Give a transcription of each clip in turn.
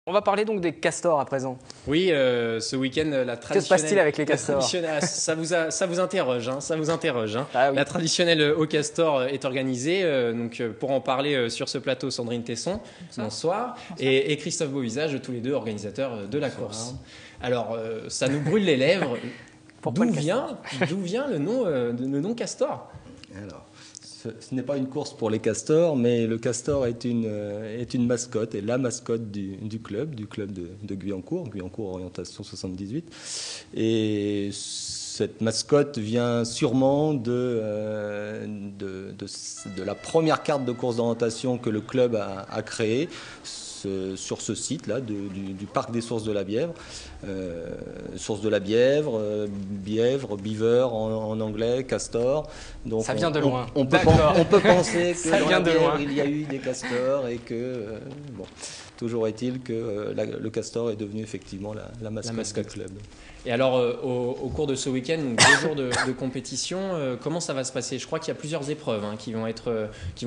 On va parler donc des castors à présent. Oui, ce week-end, la traditionnelle... Que se passe-t-il avec les castors? Ça vous interroge, hein, ça vous interroge. Hein. Ah oui. La traditionnelle au castor est organisée. Donc, pour en parler sur ce plateau, Sandrine Tesson, bonsoir. Et Christophe Beauvisage, tous les deux organisateurs de la course. Alors, ça nous brûle les lèvres. D'où vient le nom castor? Alors, ce n'est pas une course pour les castors, mais le castor est une mascotte, et la mascotte du club de Guyancourt Orientation 78. Et cette mascotte vient sûrement de la première carte de course d'orientation que le club a créée sur ce site-là du parc des Sources de la Bièvre. Sources de la Bièvre, bièvre, beaver en anglais, castor. Donc ça vient de loin. On peut penser que ça dans vient la de Bièvre, loin. il y a eu des castors et que... bon, toujours est-il que le castor est devenu effectivement la mascotte du club. Et alors, au cours de ce week-end, donc 2 jours de compétition, comment ça va se passer? Je crois qu'il y a plusieurs épreuves qui vont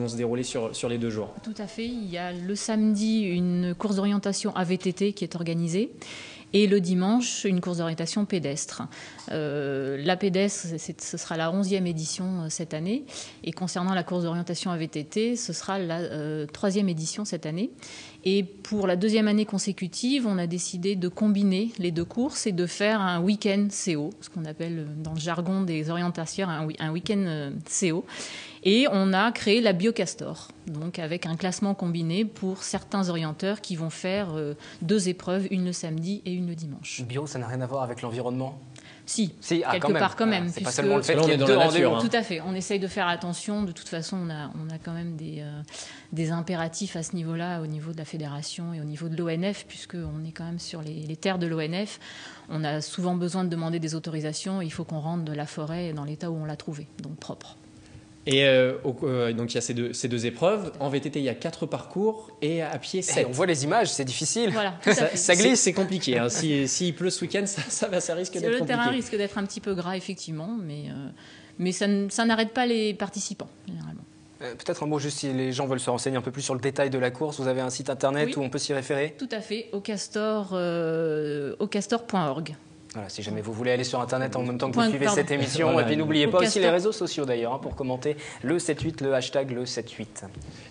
se dérouler sur les 2 jours. Tout à fait. Il y a le samedi une course d'orientation AVTT qui est organisée. Et le dimanche, une course d'orientation pédestre. La pédestre, ce sera la 11e édition cette année. Et concernant la course d'orientation AVTT, ce sera la 3e édition cette année. Et pour la 2e année consécutive, on a décidé de combiner les 2 courses et de faire un week-end CO, ce qu'on appelle dans le jargon des orientateurs un week-end CO. Et on a créé la Biocastor, donc avec un classement combiné pour certains orienteurs qui vont faire 2 épreuves, une le samedi et une le dimanche. Bio, ça n'a rien à voir avec l'environnement? Si, quelque part quand même. C'est pas seulement le fait qu'il y ait deux rendez-vous. Tout à fait. On essaye de faire attention. De toute façon, on a quand même des impératifs à ce niveau-là, au niveau de la fédération et au niveau de l'ONF, puisqu'on est quand même sur les terres de l'ONF. On a souvent besoin de demander des autorisations. Il faut qu'on rende la forêt dans l'état où on l'a trouvée, donc propre. Et donc il y a ces deux épreuves. En VTT, il y a 4 parcours et à pied 7. On voit les images, c'est difficile. Voilà, tout à fait. Ça glisse, c'est compliqué. Hein. S'il pleut ce week-end, ça risque d'être compliqué. Le terrain risque d'être un petit peu gras, effectivement, mais ça n'arrête pas les participants, généralement. Peut-être un mot juste si les gens veulent se renseigner un peu plus sur le détail de la course. Vous avez un site internet où on peut s'y référer? Tout à fait, aucastor.org. Voilà, si jamais vous voulez aller sur Internet en même temps que vous suivez Pardon. cette émission. Voilà. Et puis n'oubliez pas aussi Castor. les réseaux sociaux d'ailleurs pour commenter le 78, le hashtag le 78.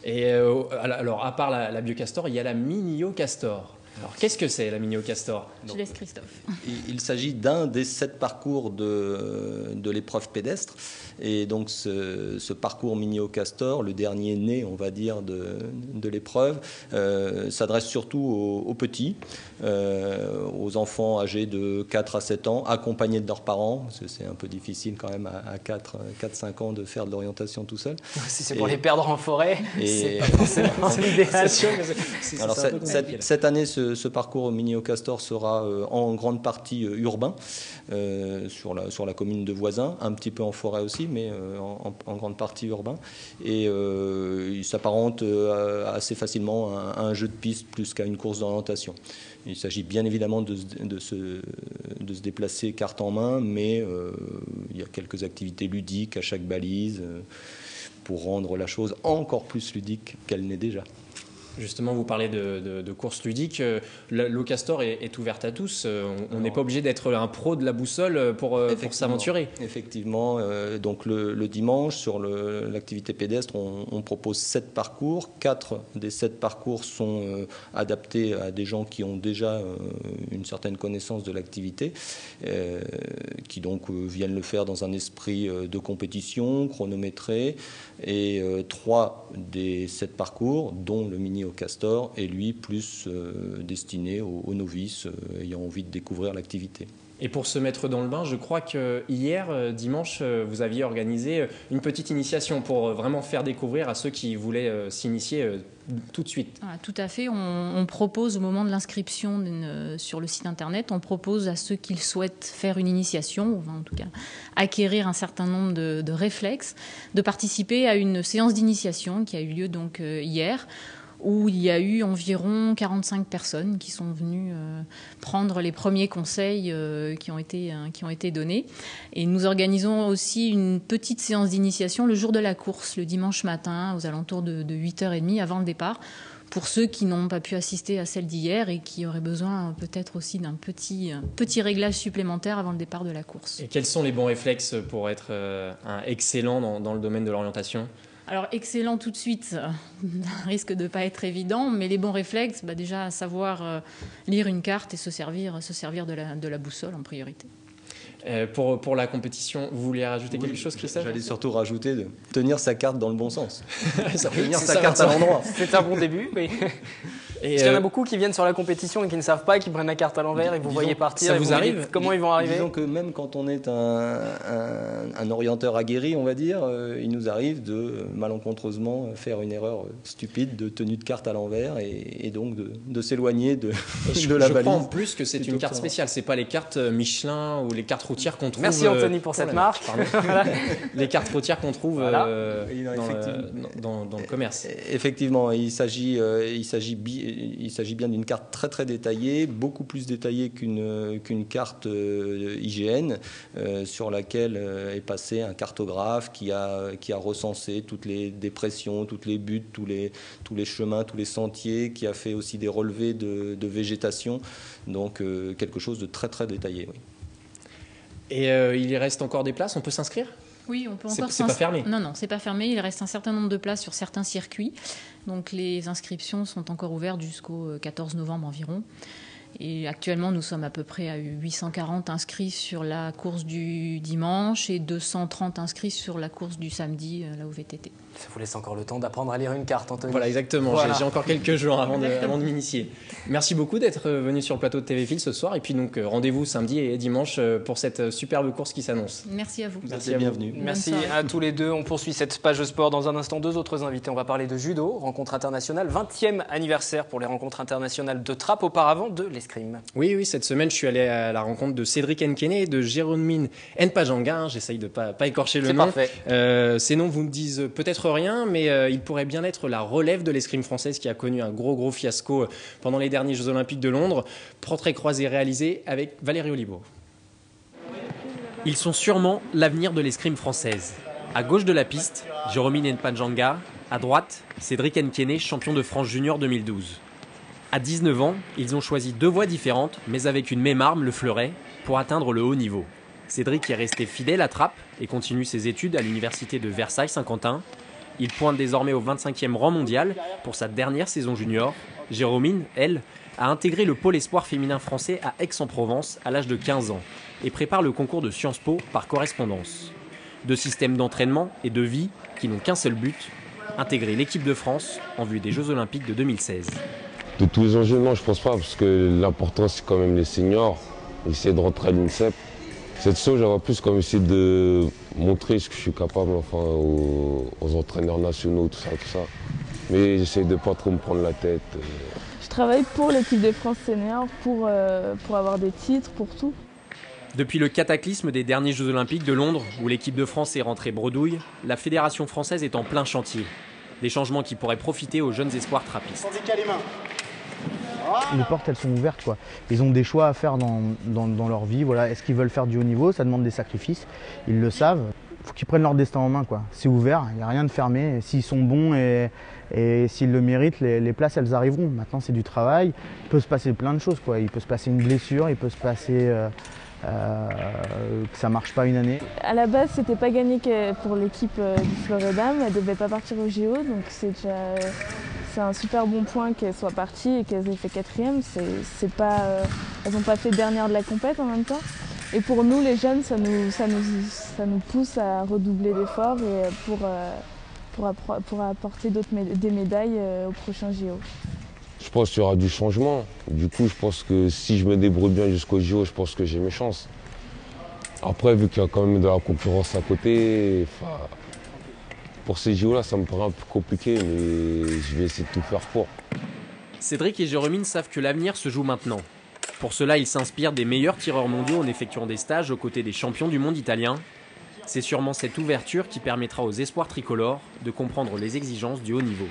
Et alors, à part la Biocastor, il y a la Mini-Castor. Alors, qu'est-ce que c'est la Mini-Castor? Je laisse Christophe. Il s'agit d'un des 7 parcours de l'épreuve pédestre. Et donc ce parcours mini au castor, le dernier né, on va dire, de l'épreuve, s'adresse surtout aux petits, aux enfants âgés de 4 à 7 ans, accompagnés de leurs parents, parce que c'est un peu difficile quand même à 4-5 ans de faire de l'orientation tout seul. Si c'est pour les perdre en forêt, c'est Et- pas forcément l'idéal. Alors cette année, ce parcours mini au castor sera en grande partie urbain, sur la commune de Voisins, un petit peu en forêt aussi, mais en grande partie urbain. Et il s'apparente assez facilement à un jeu de piste plus qu'à une course d'orientation. Il s'agit bien évidemment de se déplacer carte en main, mais il y a quelques activités ludiques à chaque balise pour rendre la chose encore plus ludique qu'elle n'est déjà. Justement, vous parlez de courses ludiques. L'Ocastor est ouverte à tous. On n'est pas obligé d'être un pro de la boussole pour s'aventurer. Effectivement. Donc le dimanche, sur l'activité pédestre, on propose 7 parcours. 4 des 7 parcours sont adaptés à des gens qui ont déjà une certaine connaissance de l'activité, qui donc viennent le faire dans un esprit de compétition, chronométré. Et 3 des 7 parcours, dont le mini au castor, est lui plus destiné aux novices ayant envie de découvrir l'activité. Et pour se mettre dans le bain, je crois que hier, dimanche, vous aviez organisé une petite initiation pour vraiment faire découvrir à ceux qui voulaient s'initier tout de suite. Voilà, tout à fait. On propose au moment de l'inscription sur le site internet, on propose à ceux qui souhaitent faire une initiation, ou en tout cas acquérir un certain nombre de réflexes, de participer à une séance d'initiation qui a eu lieu donc hier, où il y a eu environ 45 personnes qui sont venues prendre les premiers conseils qui ont été donnés. Et nous organisons aussi une petite séance d'initiation le jour de la course, le dimanche matin, aux alentours de 8h30 avant le départ, pour ceux qui n'ont pas pu assister à celle d'hier et qui auraient besoin peut-être aussi d'un petit réglage supplémentaire avant le départ de la course. Et quels sont les bons réflexes pour être excellent dans le domaine de l'orientation ? Alors excellent tout de suite, risque de ne pas être évident, mais les bons réflexes, déjà savoir lire une carte et se servir de la boussole en priorité. Pour la compétition, vous vouliez rajouter quelque chose, Christophe ? J'allais surtout rajouter de tenir sa carte dans le bon sens. Tenir sa carte à l'endroit. C'est un bon début, mais... Parce qu'il y en a beaucoup qui viennent sur la compétition et qui ne savent pas, qui prennent la carte à l'envers et vous voyez partir. Ça vous arrive ? Comment ils vont arriver ? Disons que même quand on est un orienteur aguerri, on va dire, il nous arrive de malencontreusement faire une erreur stupide de tenue de carte à l'envers et donc de s'éloigner de la balise. Je crois en plus que c'est une carte spéciale. C'est pas les cartes Michelin ou les cartes routières qu'on trouve. Merci Anthony pour cette marque. Voilà. Les cartes routières qu'on trouve voilà. dans le commerce. Effectivement, il s'agit bien d'une carte très très détaillée, beaucoup plus détaillée qu'une carte IGN, sur laquelle est passé un cartographe qui a recensé toutes les dépressions, toutes les buttes, tous les chemins, tous les sentiers, qui a fait aussi des relevés de végétation, donc quelque chose de très très détaillé. Oui. Et il reste encore des places, on peut s'inscrire ? Oui, on peut encore c'est pas fermé ? Non, c'est pas fermé. Il reste un certain nombre de places sur certains circuits. Donc les inscriptions sont encore ouvertes jusqu'au 14 novembre environ. Et actuellement, nous sommes à peu près à 840 inscrits sur la course du dimanche et 230 inscrits sur la course du samedi, la VTT. Ça vous laisse encore le temps d'apprendre à lire une carte, Anthony. Voilà, exactement. Voilà. J'ai encore quelques jours avant de m'initier. Merci beaucoup d'être venu sur le plateau de TV Fil ce soir. Et puis donc, rendez-vous samedi et dimanche pour cette superbe course qui s'annonce. Merci à vous. Merci, bienvenue. Merci à tous les deux. On poursuit cette page sport dans un instant. Deux autres invités. On va parler de judo, rencontre internationale, 20e anniversaire pour les rencontres internationales de trappe, auparavant de l'escrime. Oui, cette semaine, je suis allé à la rencontre de Cédric Nkene et de Jérôme Npajanga. J'essaye de pas écorcher le nom. C'est parfait. Ces noms vous me disent peut-être rien, mais il pourrait bien être la relève de l'escrime française qui a connu un gros fiasco pendant les derniers Jeux Olympiques de Londres. Portrait croisé réalisé avec Valérie Olivo. Ils sont sûrement l'avenir de l'escrime française. À gauche de la piste, Jérôme Npajanga. À droite, Cédric Nkene, champion de France junior 2012. À 19 ans, ils ont choisi deux voies différentes, mais avec une même arme, le fleuret, pour atteindre le haut niveau. Cédric est resté fidèle à trappe et continue ses études à l'université de Versailles-Saint-Quentin. Il pointe désormais au 25e rang mondial pour sa dernière saison junior. Jérôme, elle, a intégré le pôle espoir féminin français à Aix-en-Provence à l'âge de 15 ans et prépare le concours de Sciences Po par correspondance. Deux systèmes d'entraînement et de vie qui n'ont qu'un seul but, intégrer l'équipe de France en vue des Jeux Olympiques de 2016. De tous les enjeux, non, je pense pas, parce que l'important, c'est quand même les seniors. Essayer de rentrer à l'INSEP. Cette chose, j'aurais plus comme essayer de montrer ce que je suis capable aux entraîneurs nationaux, tout ça. Mais j'essaie de pas trop me prendre la tête. Je travaille pour l'équipe de France senior, pour avoir des titres, pour tout. Depuis le cataclysme des derniers Jeux Olympiques de Londres, où l'équipe de France est rentrée bredouille, la fédération française est en plein chantier. Des changements qui pourraient profiter aux jeunes espoirs trappistes. Les portes, elles sont ouvertes, quoi. Ils ont des choix à faire dans leur vie. Voilà. Est-ce qu'ils veulent faire du haut niveau? Ça demande des sacrifices. Ils le savent. Il faut qu'ils prennent leur destin en main, quoi. C'est ouvert, il n'y a rien de fermé. S'ils sont bons et s'ils le méritent, les places, elles arriveront. Maintenant, c'est du travail. Il peut se passer plein de choses, quoi. Il peut se passer une blessure, il peut se passer que ça ne marche pas une année. À la base, c'était pas gagné pour l'équipe du Fleuret Dames. Elle ne devait pas partir au JO, donc c'est un super bon point qu'elles soient parties et qu'elles aient fait 4e. Elles n'ont pas fait dernière de la compète en même temps. Et pour nous, les jeunes, ça nous pousse à redoubler d'efforts et pour apporter des médailles au prochain JO. Je pense qu'il y aura du changement. Du coup, je pense que si je me débrouille bien jusqu'au JO, je pense que j'ai mes chances. Après, vu qu'il y a quand même de la concurrence à côté, pour ces JO-là, ça me paraît un peu compliqué, mais je vais essayer de tout faire pour. Cédric et Jérôme savent que l'avenir se joue maintenant. Pour cela, ils s'inspirent des meilleurs tireurs mondiaux en effectuant des stages aux côtés des champions du monde italiens. C'est sûrement cette ouverture qui permettra aux espoirs tricolores de comprendre les exigences du haut niveau.